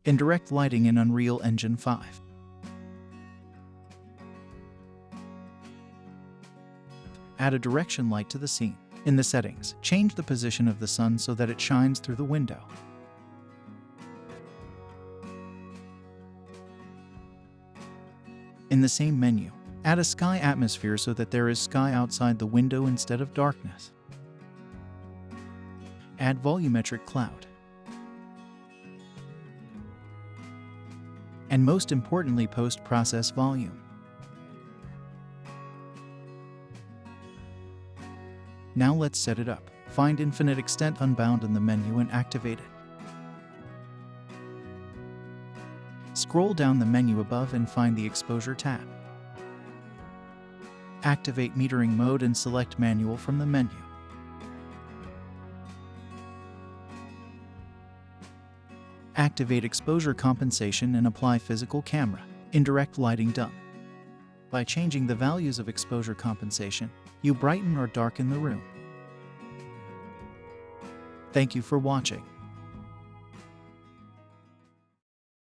Indirect lighting in Unreal Engine 5. Add a direction light to the scene. In the settings, change the position of the sun so that it shines through the window. In the same menu, add a sky atmosphere so that there is sky outside the window instead of darkness. Add volumetric cloud. And most importantly, post-process volume. Now let's set it up. Find Infinite Extent Unbound in the menu and activate it. Scroll down the menu above and find the Exposure tab. Activate metering mode and select Manual from the menu. Activate exposure compensation and apply physical camera. Indirect lighting done. By changing the values of exposure compensation, you brighten or darken the room. Thank you for watching.